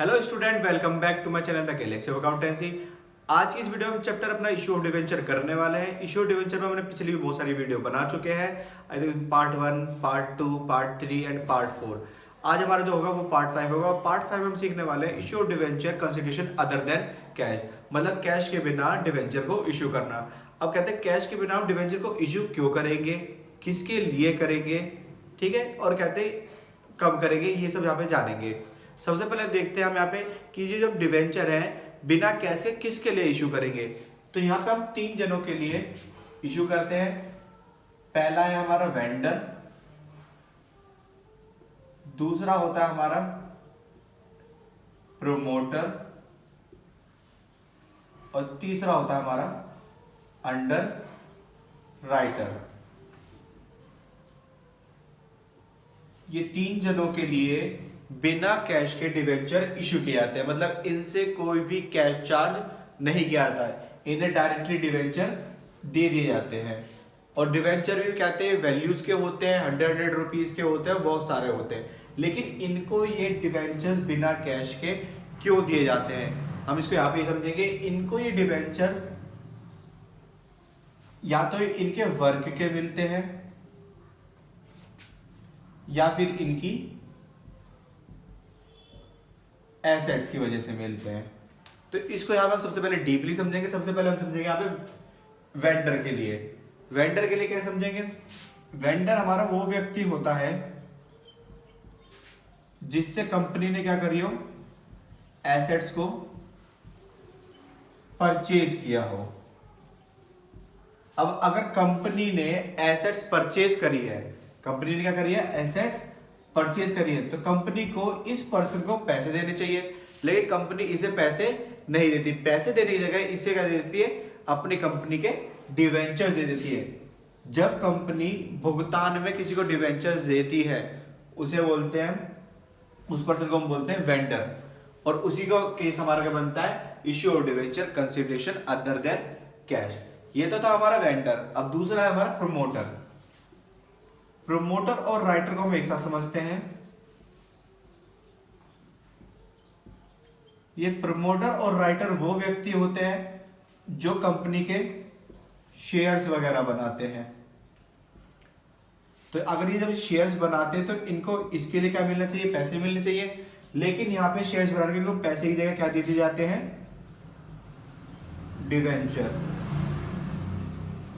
Hello student, welcome back to my channel the galaxy of accountancy. आज की इस video में चैप्टर अपना इशू ऑफ डिवेंचर करने वाले हैं। इशू ऑफ डिवेंचर में हमने पिछली भी बहुत सारी वीडियो बना चुके हैं। I think part 1, part 2, part 3 and part 4। आज हमारा जो होगा वो पार्ट 5 होगा। पार्ट 5 में हम सीखने वाले हैं issue of debenture consideration other than cash, मतलब कैश के बिना डिवेंचर को इशू करना। अब कहते हैं कैश के बिना हम डिवेंचर को इशू क्यों करेंगे, किसके लिए करेंगे, ठीक है, और कहते हैं कब करेंगे, ये सब यहाँ पे जानेंगे। सबसे पहले देखते हैं हम यहाँ पे कि ये जो डिवेंचर है बिना कैश के किसके लिए इशू करेंगे। तो यहाँ पे हम 3 जनों के लिए इशू करते हैं। पहला है हमारा वेंडर, दूसरा होता है हमारा प्रोमोटर और तीसरा होता है हमारा अंडर राइटर। ये 3 जनों के लिए बिना कैश के डिवेंचर इशू किए जाते हैं, मतलब इनसे कोई भी कैश चार्ज नहीं किया जाता है, इन्हें डायरेक्टली डिवेंचर दे दिए जाते हैं। और डिवेंचर भी कहते हैं वैल्यूज के होते हैं, 100 रुपीज के होते हैं, बहुत सारे होते हैं, लेकिन इनको ये डिवेंचर्स बिना कैश के क्यों दिए जाते हैं हम इसको यहाँ पे समझेंगे। इनको ये डिवेंचर या तो इनके वर्क के मिलते हैं या फिर इनकी एसेट्स की वजह से मिलते हैं। तो इसको यहां पे हम सबसे पहले डीपली समझेंगे। सबसे पहले हम समझेंगे यहां पे वेंडर के लिए। वेंडर के लिए क्या समझेंगे? वेंडर हमारा वो व्यक्ति होता है जिससे कंपनी ने क्या करी हो, एसेट्स को परचेज किया हो। अब अगर कंपनी ने एसेट्स परचेज करी है, कंपनी ने क्या करी है, एसेट्स परचेज करी है, तो कंपनी को इस पर्सन को पैसे देने चाहिए, लेकिन कंपनी इसे पैसे नहीं देती। पैसे देने की जगह इसे क्या दे देती है, अपनी कंपनी के डिवेंचर्स दे देती है। जब कंपनी भुगतान में किसी को डिवेंचर्स देती है उसे बोलते हैं, उस पर्सन को हम बोलते हैं वेंडर। और उसी का केस हमारा क्या बनता है, issue of debenture consideration other than cash. ये तो था हमारा वेंडर। अब दूसरा है हमारा प्रोमोटर। प्रोमोटर और राइटर को हम एक साथ समझते हैं। ये प्रोमोटर और राइटर वो व्यक्ति होते हैं जो कंपनी के शेयर्स वगैरह बनाते हैं। तो अगर ये जब शेयर्स बनाते हैं तो इनको इसके लिए क्या मिलना चाहिए, पैसे मिलने चाहिए, लेकिन यहां पे शेयर्स बनाने के लिए पैसे की जगह क्या दे दिए जाते हैं, डिवेंचर।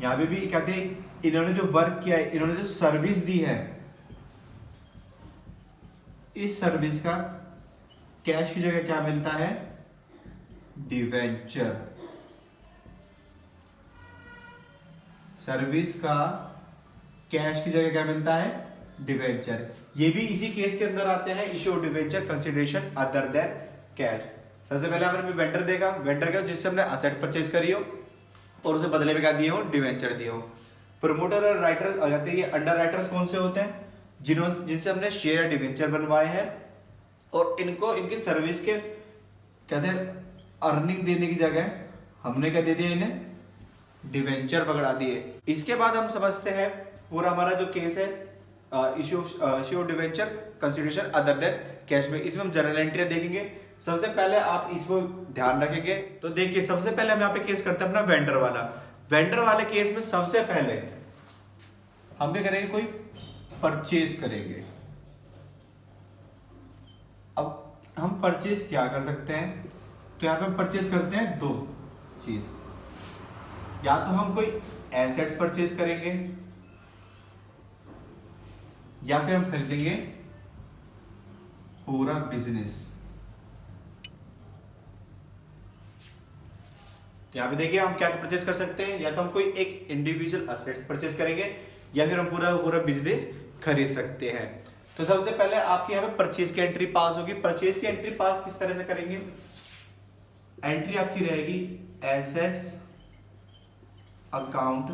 यहां पे भी कहते हैं इन्होंने जो वर्क किया है, इन्होंने जो सर्विस दी है, इस सर्विस का कैश की जगह क्या मिलता है, डिवेंचर। सर्विस का कैश की जगह क्या मिलता है, डिवेंचर। ये भी इसी केस के अंदर आते हैं, issue of debenture consideration other than cash. सबसे पहले हमने वेंडर देखा। वेंडर क्या, जिससे हमने असेट परचेज करी हो और उसे बदले में क्या दिए हो, डिवेंचर दिए हो। प्रोमोटर और राइटर आ जाते हैं। ये अंडर राइटर्स कौन से होते हैं, जिनसे हमने शेयर डिवेंचर बनवाए हैं और इनको इनकी सर्विस के कहते हैं अर्निंग देने की जगह हमने क्या दे दिया, इन्हें डिवेंचर पकड़ा दिए। इसके बाद हम समझते हैं पूरा हमारा जो केस है issue of debenture consideration other than cash में। इसमें हम जनरल एंट्री देखेंगे। सबसे पहले आप इसको ध्यान रखेंगे। तो देखिए सबसे पहले हम यहाँ पे केस करते हैं अपना वेंडर वाला। वेंडर वाले केस में सबसे पहले हम क्या करेंगे, कोई परचेज करेंगे। अब हम परचेज क्या कर सकते हैं, तो यहां पे हम परचेज करते हैं 2 चीज। या तो हम कोई एसेट्स परचेज करेंगे या फिर हम खरीदेंगे पूरा बिजनेस। यहाँ पे देखिए हम क्या परचेस कर सकते हैं, या तो हम कोई एक इंडिविजुअल असेट्स परचेस करेंगे या फिर हम पूरा बिजनेस खरीद सकते हैं। तो सबसे पहले आपके यहाँ पे परचेज की एंट्री पास होगी। परचेज की एंट्री पास किस तरह से करेंगे, एंट्री आपकी रहेगी assets account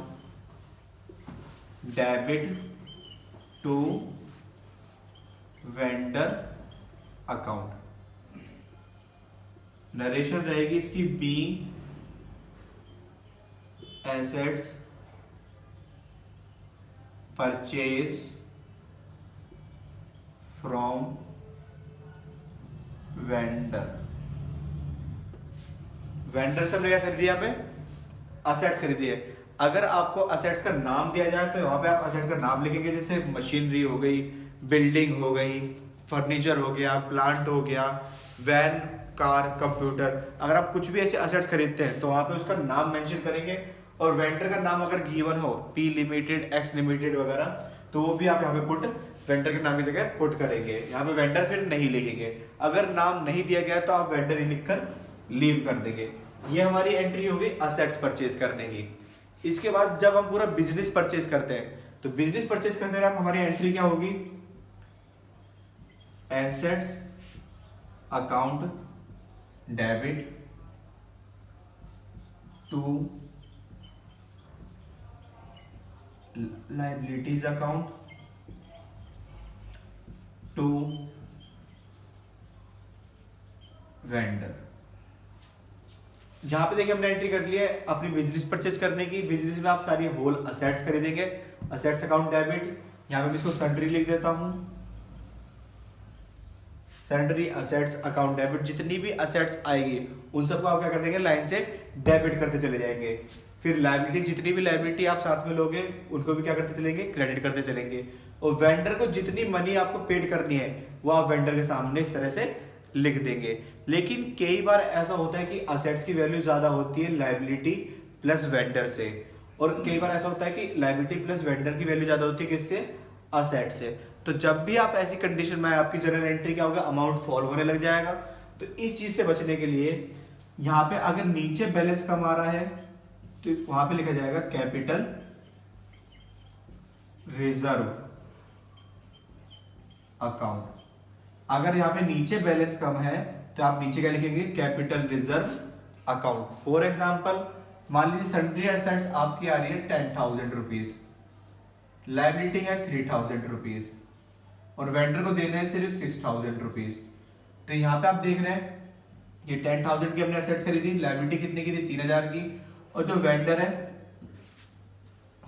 debit to vendor account. Narration रहेगी इसकी being assets purchase from vendor, vendor से हमने क्या खरीदी यहाँ पे, असेट्स खरीदी है। अगर आपको असेट्स का नाम दिया जाए तो यहाँ पे आप असेट्स का नाम लिखेंगे, जैसे मशीनरी हो गई, बिल्डिंग हो गई, फर्नीचर हो गया, प्लांट हो गया, वैन, कार, कंप्यूटर। अगर आप कुछ भी ऐसे असेट्स खरीदते हैं तो वहाँ पे उसका नाम मेंशन करेंगे, और वेंडर का नाम अगर गिवन हो, पी लिमिटेड, एक्स लिमिटेड वगैरह, तो वो भी आप यहाँ पे पुट वेंडर के नाम की जगह पुट करेंगे। यहाँ पे वेंडर फिर नहीं लिखेंगे। अगर नाम नहीं दिया गया तो आप वेंडर ही लिखकर लीव कर देंगे। ये हमारी एंट्री होगी असेट्स परचेज करने की। इसके बाद जब हम पूरा बिजनेस परचेज करते हैं, तो बिजनेस परचेज करते हैं हमारी एंट्री क्या होगी, assets account debit to liabilities account to vendor. यहां पे देखिए हमने एंट्री कर ली है अपनी बिजनेस परचेज करने की। बिजनेस में आप सारी होल असेट्स खरीदेंगे, असेट्स अकाउंट डेबिट। यहां पे मैं इसको सन्ड्री लिख देता हूं, सन्ड्री असेट्स अकाउंट डेबिट। जितनी भी असेट्स आएगी उन सबको आप क्या कर देंगे, लाइन से डेबिट करते चले जाएंगे। फिर लायबिलिटी, जितनी भी लायबिलिटी आप साथ में लोगे उनको भी क्या करते चलेंगे, क्रेडिट करते चलेंगे। और वेंडर को जितनी मनी आपको पेड करनी है वो आप वेंडर के सामने इस तरह से लिख देंगे। लेकिन कई बार ऐसा होता है कि असेट्स की वैल्यू ज्यादा होती है लायबिलिटी प्लस वेंडर से, और कई बार ऐसा होता है कि लायबिलिटी प्लस वेंडर की वैल्यू ज्यादा होती है किससे, असेट से। तो जब भी आप ऐसी कंडीशन में, आपकी जनरल एंट्री क्या होगा, अमाउंट फॉल होने लग जाएगा। तो इस चीज से बचने के लिए यहाँ पे अगर नीचे बैलेंस कम आ रहा है तो वहां पे लिखा जाएगा कैपिटल रिजर्व अकाउंट। अगर यहाँ पे नीचे बैलेंस कम है तो आप नीचे क्या लिखेंगे, capital reserve account. For example मान लीजिए सन्ड्री एसेट्स आपकी आ रही है 10,000 रुपीज, लायबिलिटी है 3,000 रुपीज, और वेंडर को देना है सिर्फ 6,000 रुपीज। तो यहाँ पे आप देख रहे हैं ये 10,000 की हमने एसेट्स खरीदी, लायबिलिटी कितने की थी, 3,000 की, और जो वेंडर है,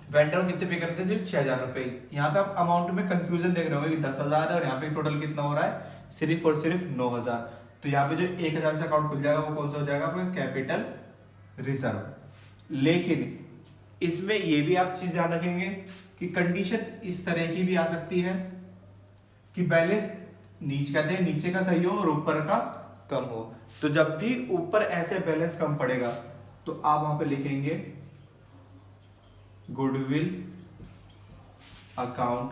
वेंडर को कितने पे करते हैं, सिर्फ 6,000 रुपए। यहाँ पे आप अमाउंट में कंफ्यूजन देख रहे होंगे कि 10,000 है और यहाँ पे टोटल कितना हो रहा है, सिर्फ और सिर्फ 9,000। तो यहाँ पे जो 1,000 से अकाउंट खुल जाएगा वो कौन सा हो जाएगा, आपका कैपिटल रिजर्व। लेकिन इसमें ये भी आप चीज ध्यान रखेंगे कि कंडीशन इस तरह की भी आ सकती है कि बैलेंस नीचे कहते हैं नीचे का सही हो और ऊपर का कम हो। तो जब भी ऊपर ऐसे बैलेंस कम पड़ेगा तो आप वहां पे लिखेंगे goodwill account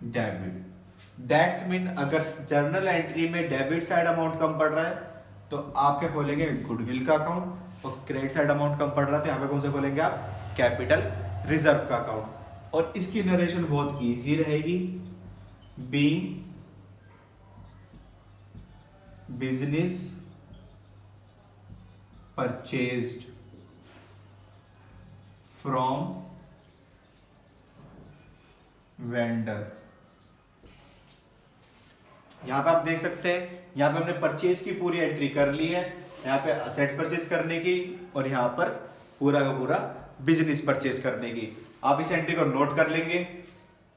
debit. That's mean अगर जर्नल एंट्री में डेबिट साइड अमाउंट कम पड़ रहा है तो आप क्या खोलेंगे, गुडविल का अकाउंट, और क्रेडिट साइड अमाउंट कम पड़ रहा है तो यहाँ पे कौन सा खोलेंगे आप, कैपिटल रिजर्व का अकाउंट। और इसकी नरेशन बहुत इजी रहेगी, being business purchased from vendor. यहां पे आप देख सकते हैं, यहां पे हमने परचेज की पूरी एंट्री कर ली है, यहाँ पे असेट्स परचेज करने की, और यहाँ पर पूरा का पूरा बिजनेस परचेज करने की। आप इस एंट्री को नोट कर लेंगे।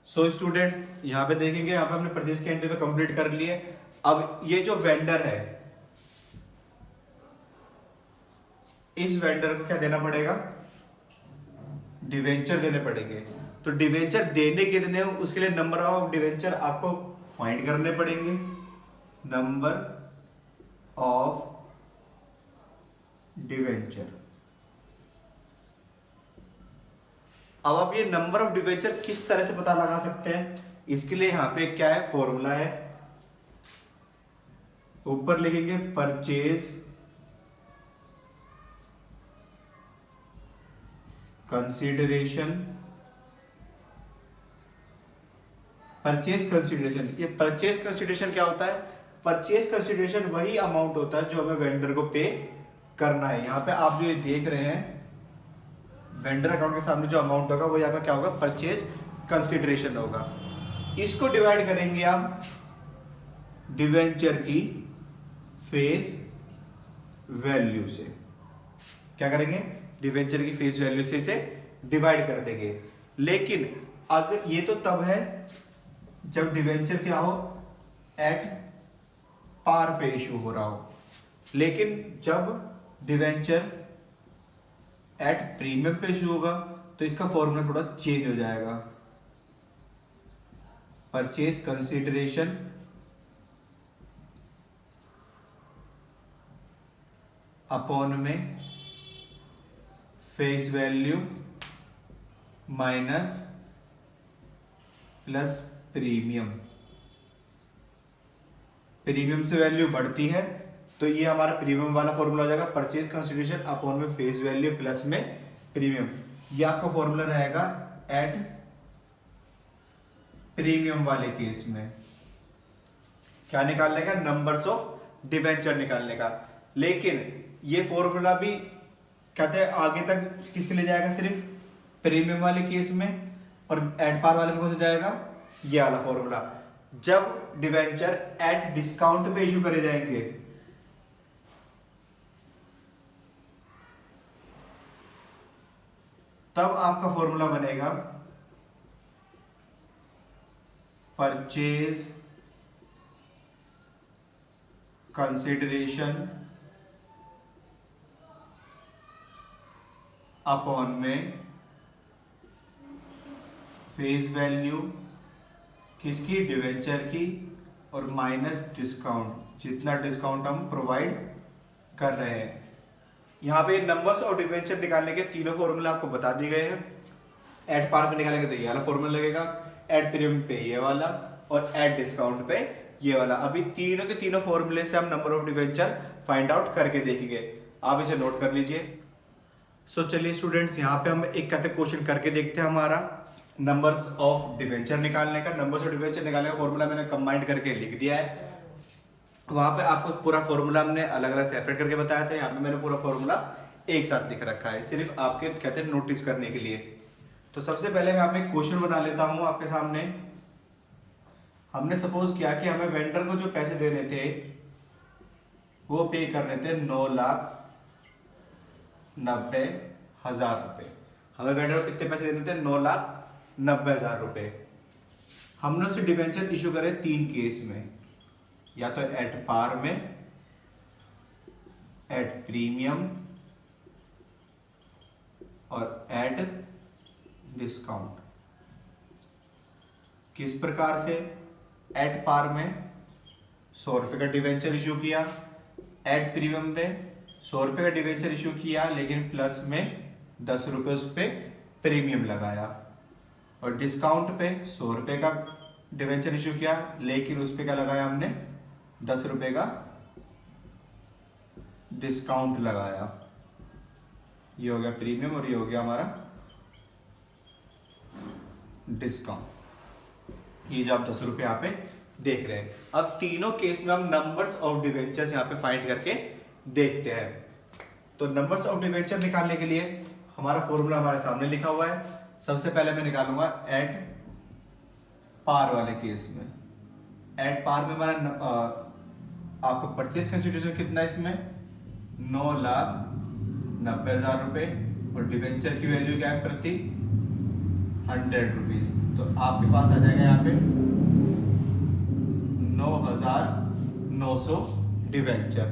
सो स्टूडेंट्स यहाँ पे देखेंगे, यहाँ पे हमने परचेज की एंट्री तो कंप्लीट कर ली है। अब ये जो वेंडर है, इस वेंडर को क्या देना पड़ेगा, डिवेंचर देने पड़ेंगे। तो डिवेंचर देने कितने हो, उसके लिए नंबर ऑफ डिवेंचर आपको फाइंड करने पड़ेंगे, नंबर ऑफ डिवेंचर। अब आप ये नंबर ऑफ डिवेंचर किस तरह से पता लगा सकते हैं, इसके लिए यहां पे क्या है, फॉर्मूला है, ऊपर लिखेंगे परचेज कंसीडरेशन। परचेज कंसीडरेशन, ये परचेज कंसीडरेशन क्या होता है, परचेज कंसीडरेशन वही अमाउंट होता है जो हमें वेंडर को पे करना है। यहाँ पे आप जो ये देख रहे हैं वेंडर अकाउंट के सामने जो अमाउंट होगा वो यहाँ पे क्या होगा, परचेज कंसीडरेशन होगा। इसको डिवाइड करेंगे आप डिवेंचर की फेस वैल्यू से। क्या करेंगे, डिवेंचर की फेस वैल्यू से इसे डिवाइड कर देंगे। लेकिन अगर ये तो तब है जब डिवेंचर क्या हो, एट पार पे इशू हो रहा हो। लेकिन जब डिवेंचर एट प्रीमियम पे इशू होगा तो इसका फॉर्मूला थोड़ा चेंज हो जाएगा। परचेज कंसिडरेशन अपॉन में face value minus plus premium. Premium से वैल्यू बढ़ती है तो ये हमारा प्रीमियम वाला फॉर्मूला हो जाएगा, परचेज कंसिडरेशन अपॉन में फेस वैल्यू प्लस में प्रीमियम। ये आपका फॉर्मूला रहेगा एट प्रीमियम वाले केस में। क्या निकालने का? नंबर्स ऑफ डिवेंचर निकालने का। लेकिन ये फॉर्मूला भी कहते हैं आगे तक किसके लिए जाएगा? सिर्फ प्रीमियम वाले केस में। और एट पार वाले में कौन सा जाएगा? ये वाला फॉर्मूला। जब डिवेंचर एट डिस्काउंट पे इशू करे जाएंगे तब आपका फॉर्मूला बनेगा परचेज कंसिडरेशन अपॉन में फेस वैल्यू किसकी? डिवेंचर की, और माइनस डिस्काउंट, जितना डिस्काउंट हम प्रोवाइड कर रहे हैं। यहाँ पे नंबर्स और डिवेंचर निकालने के तीनों फॉर्मूला आपको बता दिए गए हैं। एट पार पे निकालेंगे तो ये वाला फॉर्मूला लगेगा, एट प्रीमियम पे ये वाला, और एट डिस्काउंट पे ये वाला। अभी तीनों के तीनों फॉर्मूले से हम number of debenture find out करके देखेंगे। आप इसे नोट कर लीजिए। सो चलिए स्टूडेंट्स, यहाँ पे हम एक कहते क्वेश्चन करके देखते हैं हमारा नंबर्स ऑफ डिवेंचर निकालने का। नंबर्स ऑफ डिवेंचर निकालने का फॉर्मूला मैंने कंबाइंड करके लिख दिया है। वहां पे आपको पूरा फॉर्मूला हमने अलग अलग सेपरेट करके बताया था, यहाँ पे मैंने पूरा फॉर्मूला एक साथ लिख रखा है, सिर्फ आपके कहते हैं नोटिस करने के लिए। तो सबसे पहले मैं आपको एक क्वेश्चन बना लेता हूँ आपके सामने। हमने सपोज किया कि हमें वेंडर को जो पैसे देने थे वो पे करने थे 9,90,000 रुपए। हमें वेंडर को कितने पैसे देने थे? 9,90,000 रुपए। हमने उसे डिवेंचर इशू करे 3 केस में, या तो एट पार में, एट प्रीमियम और एट डिस्काउंट। किस प्रकार से? एट पार में 100 रुपए का डिवेंचर इशू किया, एट प्रीमियम पे 100 रुपए का डिवेंचर इशू किया लेकिन प्लस में 10 रुपए उस पर प्रीमियम लगाया, और डिस्काउंट पे 100 रुपए का डिवेंचर इशू किया लेकिन उस पर क्या लगाया हमने? 10 रुपए का डिस्काउंट लगाया। ये हो गया प्रीमियम और ये हो गया हमारा डिस्काउंट। ये जो आप 10 रुपए यहाँ पे देख रहे हैं। अब तीनों केस में हम नंबर्स ऑफ डिवेंचर्स यहाँ पे फाइंड करके देखते हैं। तो नंबर्स ऑफ डिवेंचर निकालने के लिए हमारा फॉर्मूला हमारे सामने लिखा हुआ है। सबसे पहले मैं निकालूंगा एट पार वाले केस में। एट पार में हमारा आपका परचेज कंसिडरेशन कितना है इसमें? 9,90,000 रुपए, और डिवेंचर की वैल्यू क्या है? प्रति 100 रुपीज। तो आपके पास आ जाएगा यहाँ पे 9,900 डिवेंचर।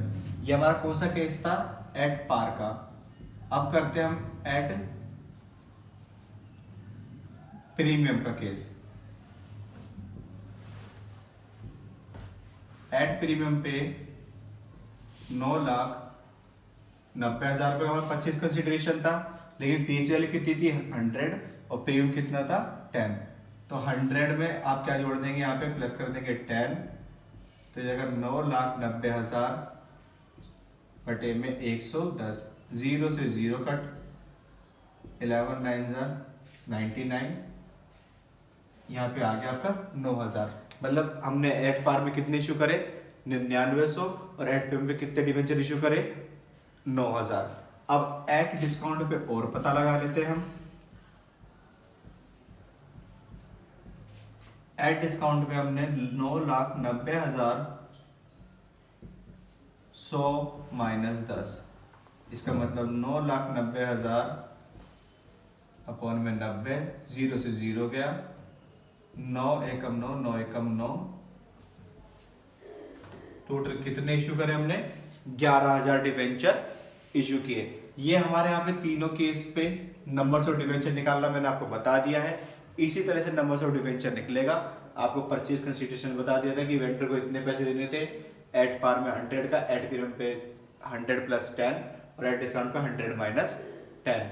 ये हमारा कौन सा केस था? एट पार का। अब करते हैं हम एट प्रीमियम का केस। एट प्रीमियम पे 9,90,000 रुपए हमारा परचेज कंसिडरेशन था, लेकिन फीस वैल्यू कितनी थी? 100, और प्रीमियम कितना था? 10। तो 100 में आप क्या जोड़ देंगे? यहाँ पे प्लस कर देंगे 10। तो अगर 9,90,000 बटे में 110, 0 से 0 कट, 11 9 99, यहाँ पे आ गया आपका 9,000। मतलब हमने एट पार में कितने इशू करे? 9900, और एट पे में कितने डिवेंचर इशू करे? 9,000। अब एट डिस्काउंट पे और पता लगा लेते हैं हम। एट डिस्काउंट पे हमने 9,90,000 100 माइनस 10, इसका मतलब 9,90,000 अपॉन में 90, 0 से 0 गया, 9 एकम 9, 9 एकम 9, टोटल कितने इशू करे हमने? 11,000 डिवेंचर इशू किए। ये हमारे यहाँ पे तीनों केस पे नंबर्स ऑफ डिवेंचर निकालना मैंने आपको बता दिया है। इसी तरह से नंबर्स ऑफ डिवेंचर निकलेगा। आपको परचेज कंसिडरेशन बता दिया था कि वेंडर को इतने पैसे देने थे, एट पार में 100 का, एट प्रीमियम पे 100 प्लस 10 और एट डिस्काउंट पे 100 माइनस 10।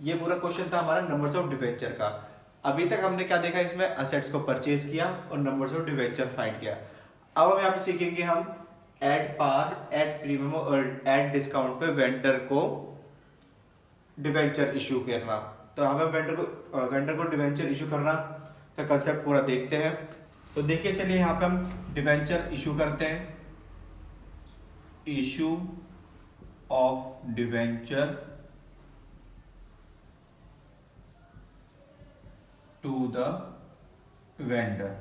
ये पूरा क्वेश्चन था हमारा नंबर्स ऑफ डिवेंचर का। अभी तक हमने क्या देखा? इसमें असेट्स को परचेज किया और नंबर्स ऑफ डिवेंचर फाइंड किया। अब हम यहाँ पे सीखेंगे हम एट पार, एट प्रीमियम और एट डिस्काउंट पे वेंडर को डिवेंचर इशू करना। तो हमें वेंडर को डिवेंचर इशू करना का कंसेप्ट पूरा देखते हैं। तो देखिए चलिए यहाँ पे हम डिवेंचर इशू करते हैं। Issue of debenture to the vendor.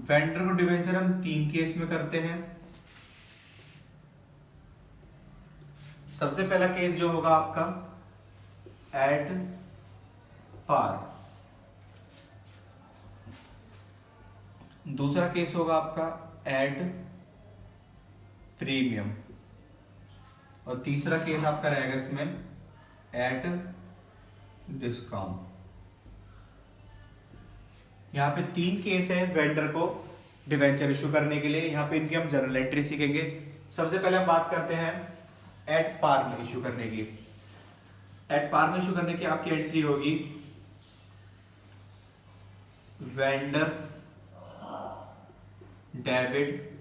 Vendor को डिवेंचर हम 3 केस में करते हैं। सबसे पहला केस जो होगा आपका एट पार, दूसरा केस होगा आपका एट प्रीमियम और तीसरा केस आपका रहेगा इसमें एट डिस्काउंट। यहाँ पे 3 केस है वेंडर को डिवेंचर इशू करने के लिए। यहाँ पे इनकी हम जनरल एंट्री सीखेंगे। सबसे पहले हम बात करते हैं एट पार में इशू करने की। एट पार में इशू करने की आपकी एंट्री होगी वेंडर डेबिट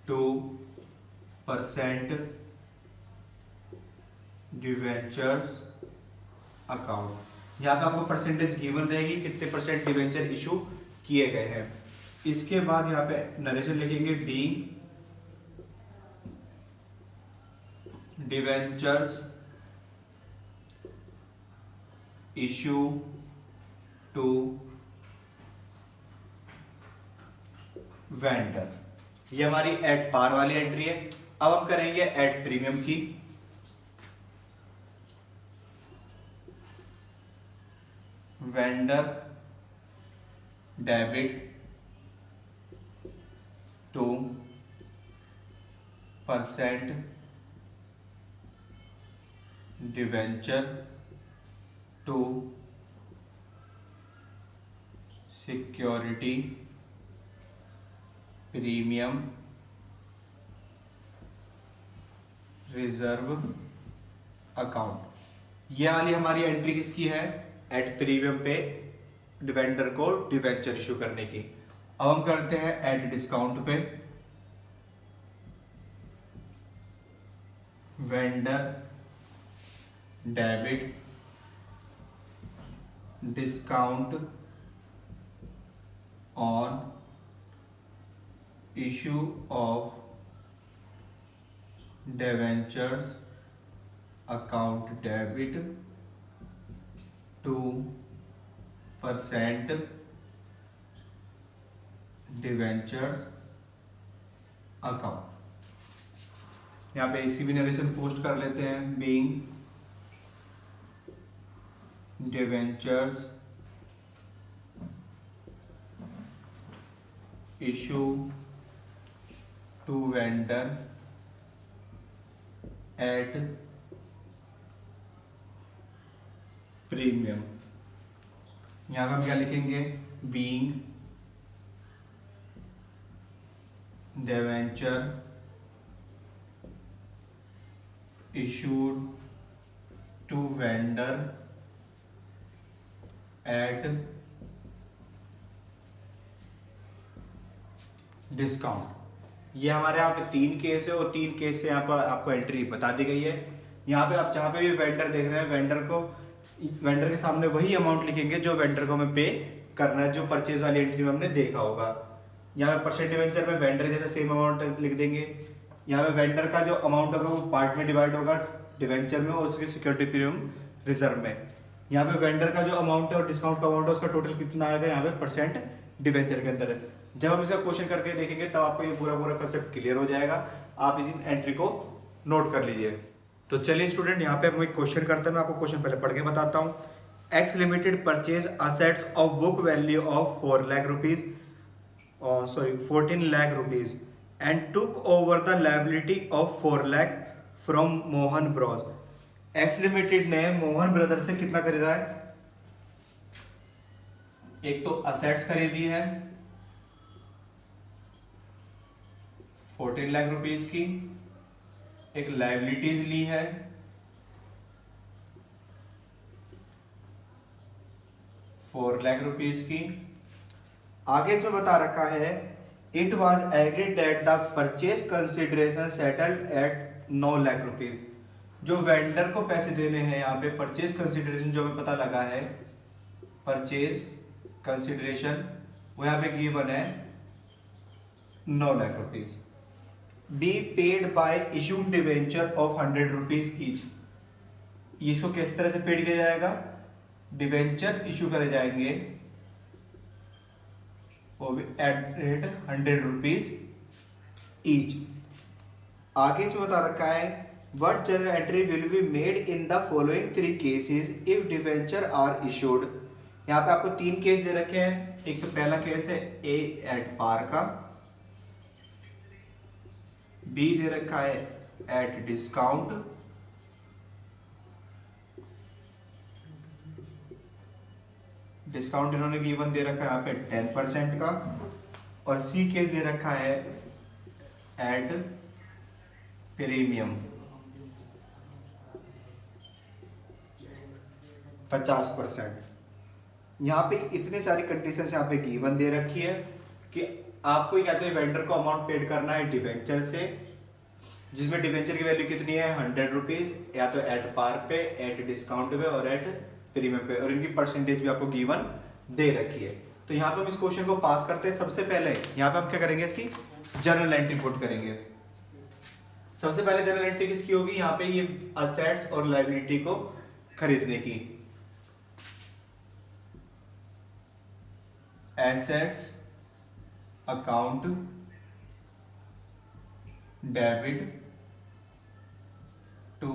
2% डिवेंचर्स अकाउंट। यहाँ पे आपको परसेंटेज गिवन रहेगी, कितने परसेंट डिवेंचर इशू किए गए हैं। इसके बाद यहाँ पे नरेशन लिखेंगे being debentures issue to vendor. ये हमारी एट पार वाली एंट्री है। अब हम करेंगे एट प्रीमियम की। Vendor debit 2% debenture to security premium reserve account. ये वाली हमारी एंट्री किसकी है? एट प्रीमियम पे वेंडर को डिवेंचर इशू करने की। अब हम करते हैं एट डिस्काउंट पे vendor debit discount on issue of debentures account debit 2% debentures account. यहाँ पे इसकी भी नरेशन पोस्ट कर लेते हैं being debentures issue to vendor at premium. यहां पर हम क्या लिखेंगे? Being debenture issued to vendor at discount. ये हमारे यहाँ पे 3 केस है और 3 केस से यहाँ पर आपको एंट्री बता दी गई है। यहाँ पे आप जहाँ पे भी वेंडर देख रहे हैं, वेंडर के सामने वही अमाउंट लिखेंगे जो वेंडर को हमें पे करना है, जो परचेज वाली एंट्री में हमने देखा होगा। यहाँ पे परसेंट डिवेंचर में वेंडर जैसे सेम अमाउंट लिख देंगे। यहाँ पे वेंडर का जो अमाउंट होगा वो पार्ट में डिवाइड होगा, डिवेंचर में और उसकी सिक्योरिटी प्रीमियम रिजर्व में। यहाँ पे वेंडर का जो अमाउंट है और डिस्काउंट का अमाउंट है उसका टोटल कितना आएगा यहाँ पे परसेंट डिवेंचर के अंदर। जब हम इसका क्वेश्चन करके देखेंगे तब आपको ये पूरा कंसेप्ट क्लियर हो जाएगा। आप इस एंट्री को नोट कर लीजिए। तो चलिए स्टूडेंट, यहाँ पे हम एक क्वेश्चन करते हैं। मैं आपको क्वेश्चन पहले पढ़ के बताता हूँ। X limited purchase assets of book value of 4 lakh rupees, 14 lakh rupees and took over the liability of 4 lakh from Mohan Bros. X limited ने मोहन ब्रदर से कितना खरीदा है? एक तो असेट्स खरीदी है 14 लाख रुपीस की, एक लाइबिलिटीज ली है 4 लाख रुपीस की। आगे इसमें बता रखा है it was agreed that the purchase consideration settled at 9 lakh rupees. जो वेंडर को पैसे देने हैं यहाँ पे परचेज कंसिडरेशन जो हमें पता लगा है, परचेज कंसिडरेशन वो यहाँ पे गिवन है 9 lakh rupees. Be paid by issued debenture of 100 rupees each. इसको किस तरह से पेड किया जाएगा? डिवेंचर इशू करे जाएंगे वो भी एट रेट 100 रुपीज ईच। आगे इसमें बता रखा है what general entry will be made in the following 3 cases if debenture are issued. यहाँ पे आपको 3 केस दे रखे हैं। एक तो पहला केस है ए एट पार का, बी दे रखा है एट डिस्काउंट, डिस्काउंट इन्होंने गिवन दे रखा है यहाँ पे 10% का, और सी केस दे रखा है एट प्रीमियम 50%। यहाँ पे इतने सारी कंडीशंस यहाँ पे गिवन दे रखी है कि आपको क्या कहते हैं वेंडर को अमाउंट पेड करना है डिवेंचर से, जिसमें डिवेंचर की वैल्यू कितनी है 100 रुपीज, या तो एट पार पे, एट डिस्काउंट पे और एट प्रीमियम पे, और इनकी परसेंटेज भी आपको गिवन दे रखी है। तो यहाँ पे हम इस क्वेश्चन को पास करते हैं। सबसे पहले यहाँ पे हम क्या करेंगे, इसकी जर्नल एंट्री पुट करेंगे। सबसे पहले जर्नल एंट्री किसकी होगी? यहाँ पे ये असेट्स और लायबिलिटी को खरीदने की। Assets account debit to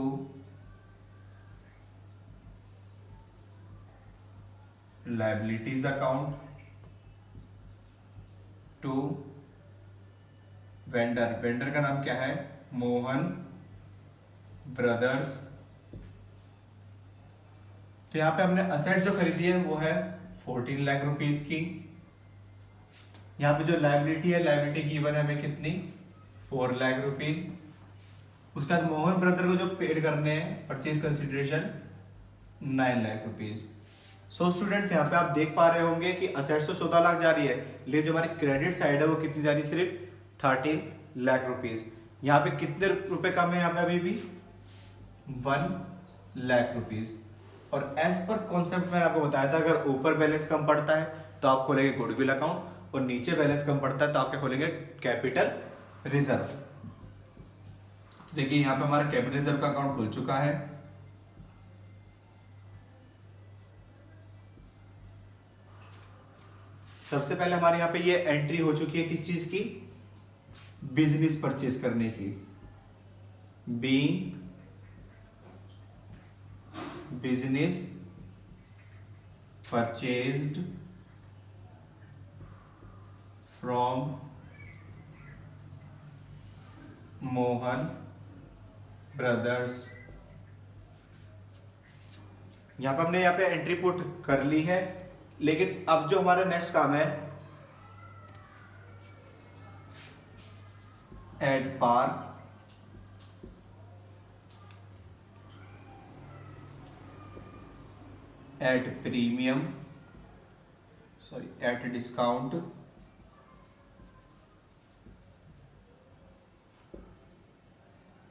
liabilities account to vendor. Vendor का नाम क्या है? मोहन ब्रदर्स। तो यहां पे हमने असेट्स जो खरीदी है वो है 14 लाख रुपीस की। यहां पे जो लायबिलिटी है, लायबिलिटी गिवन है हमें कितनी? 4 लाख रुपीज। उसके बाद मोहन ब्रदर को जो पेड करने हैं purchase consideration 9 lakh rupees. So students यहाँ पे आप देख पा रहे होंगे कि असेट्स तो 14 लाख जा रही है, लेकिन जो हमारी क्रेडिट साइड है वो कितनी जा रही है? सिर्फ 13 लाख रुपीज। यहाँ पे कितने रुपए कम है? यहाँ पे अभी भी 1 लाख रुपीज। और एज पर कॉन्सेप्ट मैंने आपको बताया था, अगर ऊपर बैलेंस कम पड़ता है तो आप खोलेंगे गुडविल अकाउंट, और नीचे बैलेंस कम पड़ता है तो आप क्या खोलेंगे? Capital reserve. देखिए यहाँ पे हमारा कैपिटल रिजर्व का अकाउंट खुल चुका है। सबसे पहले हमारे यहाँ पे ये एंट्री हो चुकी है किस चीज की? बिजनेस परचेज करने की। Being business purchased from Mohan brothers. यहां पर हमने यहाँ पे एंट्री पुट कर ली है, लेकिन अब जो हमारा नेक्स्ट काम है at par at premium at discount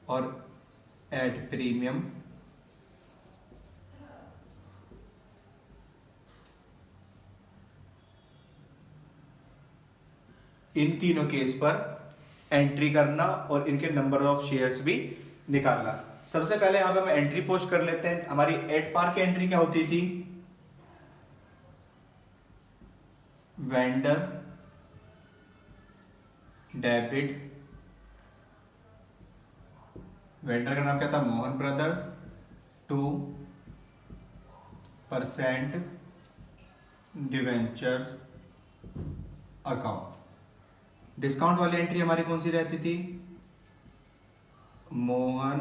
और एट प्रीमियम इन तीनों केस पर एंट्री करना और इनके नंबर ऑफ शेयर्स भी निकालना। सबसे पहले यहां पे हम एंट्री पोस्ट कर लेते हैं। हमारी एट पार की एंट्री क्या होती थी? वेंडर डेबिट, वेंडर का नाम क्या था? Mohan brothers, two percent debentures account. Discount वाली एंट्री हमारी कौन सी रहती थी? Mohan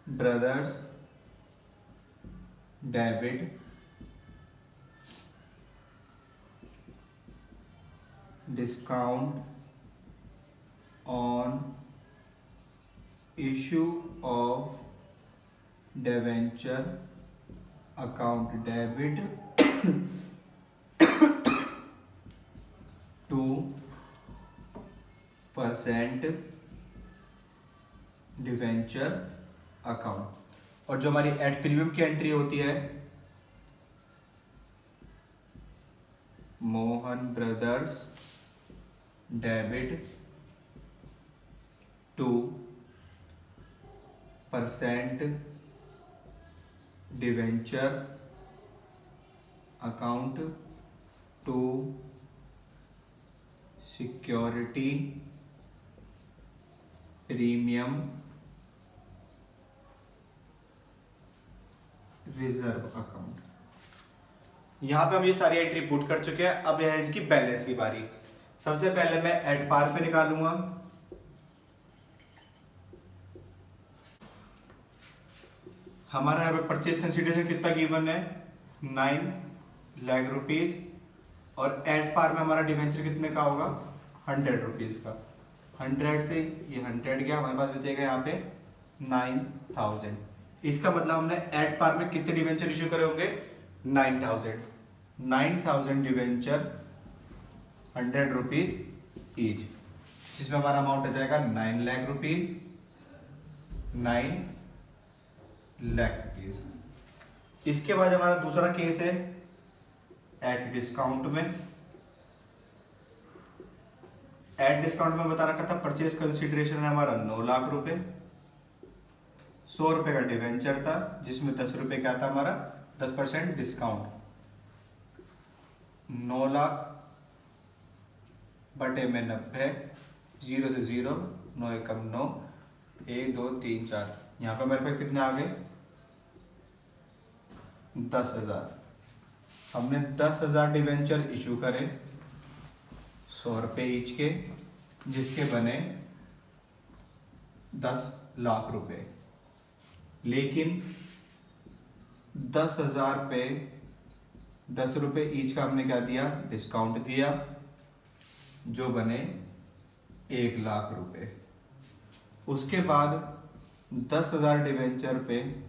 brothers debit discount on issue of debenture account debit two percent debenture account. और जो हमारी एट प्रीमियम की एंट्री होती है, Mohan brothers debit two percent debenture account to security premium reserve account. यहां पे हम ये सारी एंट्री पुट कर चुके हैं। अब है इनकी बैलेंस की बारी। सबसे पहले मैं एट पार पे निकालूंगा। हमारा यहाँ पे परचेज कंसीडरेशन कितना गिवन है? 9 लाख रुपीज। और एट पार में हमारा डिवेंचर कितने का होगा? 100 रुपीज का। 100 से ये 100 गया, हमारे पास बचेगा यहाँ पे 9000। इसका मतलब हमने एट पार में कितने डिवेंचर इश्यू करे होंगे? 9000 डिवेंचर 100 रुपीज ईच, जिसमें हमारा अमाउंट आ जाएगा 9 लाख रुपीज। 9 लाख रुपीज। इसके बाद हमारा दूसरा केस है एट डिस्काउंट में। एट डिस्काउंट में बता रखा था परचेज कंसिडरेशन है हमारा 9 लाख रुपए। 100 रुपए का डिवेंचर था, जिसमें 10 रुपए क्या था हमारा? 10% डिस्काउंट। 9 लाख बटे में 90, 0 से 0, 9 एकम 9, 1 2 3 4। यहां पर मेरे पास कितने आ गए? 10,000। हमने 10,000 डिवेंचर इशू करे 100 रुपए ईच के, जिसके बने 10 लाख रुपए। लेकिन 10,000 पे 10 रुपए ईच का हमने क्या दिया? डिस्काउंट दिया, जो बने 1 लाख रुपए। उसके बाद 10,000 डिवेंचर पे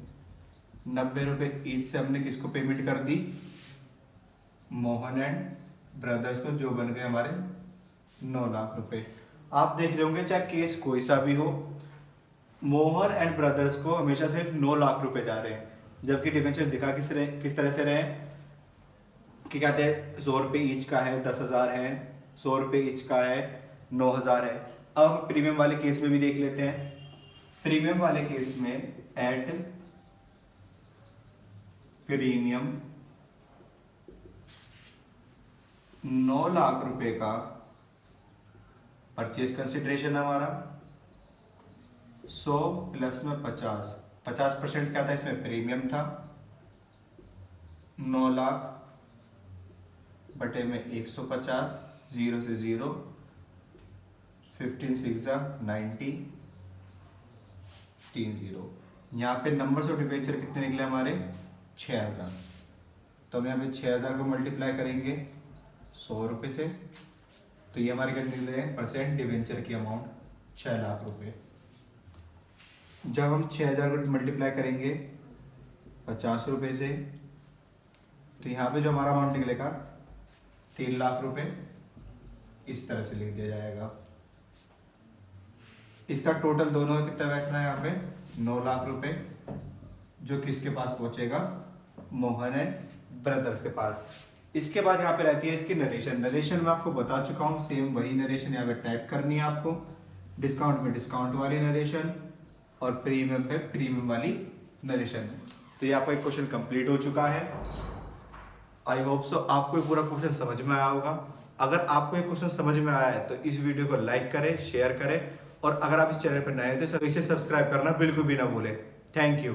90 रुपए ईच से हमने किसको पेमेंट कर दी? मोहन एंड ब्रदर्स को, जो बन गए हमारे 9 लाख रुपए। आप देख रहे होंगे चाहे केस कोई सा भी हो, मोहन एंड ब्रदर्स को हमेशा सिर्फ 9 लाख रुपए जा रहे हैं, जबकि डिवेंचर्स दिखा किस तरह से रहे कि कहते हैं 100 रुपए ईच का है, 10,000 है, 100 रुपए ईच का है, 9,000 है। अब हम प्रीमियम वाले केस में भी देख लेते हैं। प्रीमियम वाले केस में एट प्रीमियम 9 लाख रुपए का परचेज कंसिडरेशन हमारा 100 प्लस में 50% क्या था? इसमें प्रीमियम था। 9 लाख बटे में 150, 0 से 0, 15 6 90, 30। यहाँ पे नंबर्स ऑफ डिवेंचर कितने निकले हमारे? 6000। तो हम यहाँ पे 6000 को मल्टीप्लाई करेंगे 100 रुपए से, तो ये हमारे कितने निकले हैं? परसेंट डिवेंचर की अमाउंट 6 लाख रुपए। जब हम 6000 को मल्टीप्लाई करेंगे 50 रुपए से, तो यहाँ पे जो हमारा अमाउंट निकलेगा 3 लाख रुपए, इस तरह से लिख दिया जाएगा। इसका टोटल दोनों का कितना बैठना है यहाँ पे? 9 लाख रुपए, जो किसके पास पहुंचेगा? मोहन एंड ब्रदर्स के पास। इसके बाद यहाँ पे रहती है इसकी नरेशन। नरेशन मैं आपको बता चुका हूँ, सेम वही नरेशन यहाँ पे टाइप करनी है आपको। डिस्काउंट में डिस्काउंट वाली नरेशन और प्रीमियम पे प्रीमियम वाली नरेशन। तो ये आपका एक क्वेश्चन कंप्लीट हो चुका है। आई होप सो आपको ये पूरा क्वेश्चन समझ में आया होगा। अगर आपको ये क्वेश्चन समझ में आया है तो इस वीडियो को लाइक करें, शेयर करें, और अगर आप इस चैनल पर नए हैं तो इसे सब्सक्राइब करना बिल्कुल भी ना भूलें। Thank you.